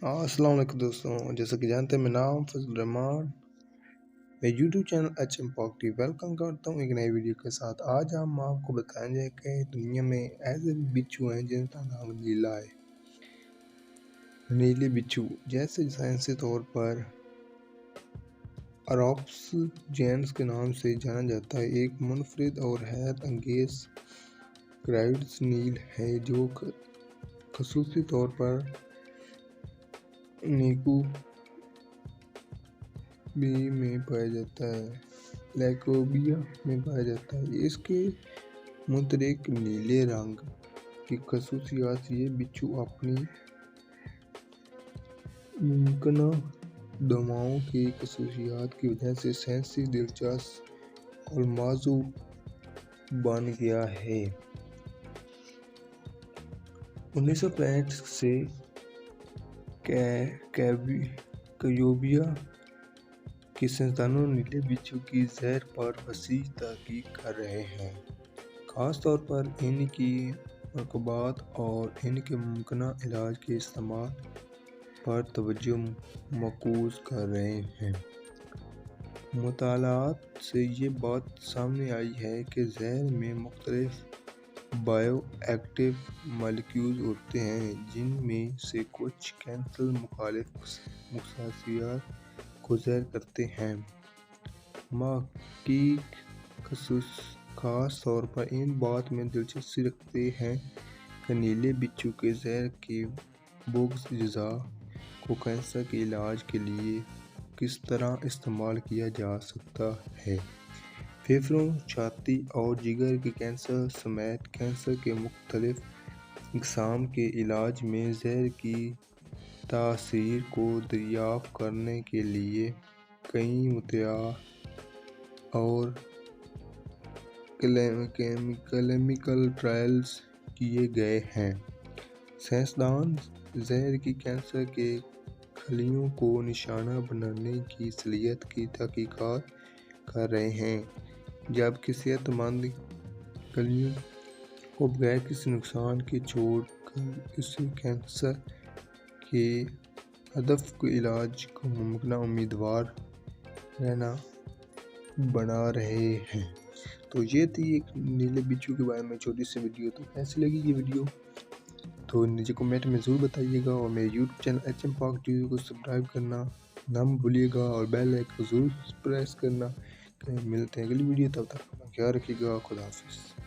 السلام علیکم دوستوں، جیسا کہ جانتے ہیں میں نام فضل الرحمان، میں یوٹیوب چینل ایچ ایم پاک ٹی ویلکم کرتا ہوں ایک نئی ویڈیو کے ساتھ۔ آج ہم آپ کو بتائیں گے کہ دنیا میں ایسے بھی بچھو ہیں جن کا نام نیلا ہے۔ نیلے بچھو جیسے سائنسی طور پر اراپس جینس کے نام سے جانا جاتا ہے، ایک منفرد اور حیرت انگیز کرائیڈز نیل ہے جو خصوصی طور پر نیکوبیا میں پایا جاتا ہے۔ اس کے متحرک نیلے رنگ کی خصوصیات یہ بچھو اپنی ممکنہ دواؤں کی خصوصیات کی وجہ سے سائنسی دلچسپ اور موضوع بن گیا ہے۔ 1965 سے کیوبیا کے سائنسدانوں نیلے بچھو کی زہر پر وسیع تحقیق کر رہے ہیں، خاص طور پر ان کی مرکبات اور ان کے ممکنہ علاج کے استعمال پر توجہ مرکوز کر رہے ہیں۔ مطالعات سے یہ بات سامنے آئی ہے کہ زہر میں مختلف بائیو ایکٹیو مالیکیولز ہوتے ہیں جن میں سے کچھ کینسر مخالف خصوصیات کو ظاہر کرتے ہیں۔ محققین خاص طور پر اس بات میں دلچسپی رکھتے ہیں کہ نیلے بچھو کے زہر کے بغض اجزاء کو کینسر کے علاج کے لیے کس طرح استعمال کیا جا سکتا ہے۔ پھیپھڑوں، چھاتی اور جگر کے کینسر سمیت کینسر کے مختلف اقسام کے علاج میں زہر کی تاثیر کو دریافت کرنے کے لیے کئی مطالعات اور کلینکل ٹرائلز کیے گئے ہیں۔ سائنسدان زہر کی کینسر کے خلیوں کو نشانہ بنانے کی صلاحیت کی تحقیقات کر رہے ہیں، جبکہ صحت مند خلیوں کو بغیر کسی نقصان کے چھوڑ کر اسے کینسر کے ہدف کے علاج کا ممکنہ امیدوار رہنما بنا رہے ہیں۔ تو یہ تھی ایک نیلے بچھو کے بارے میں چھوٹی سی ویڈیو۔ تو کیسی لگی یہ ویڈیو تو نیچے کمنٹ میں ضرور بتائیے گا، اور میرے یوٹیوب چینل ایچ ایم پاک ٹی وی کو سبسکرائب کرنا نہ بھولیے گا اور بیل آئیکن کو ضرور پریس کرنا۔ ملتے ہیں اگلی ویڈیو، تب تک اپنا خیال رکھیے گا۔ خدا حافظ۔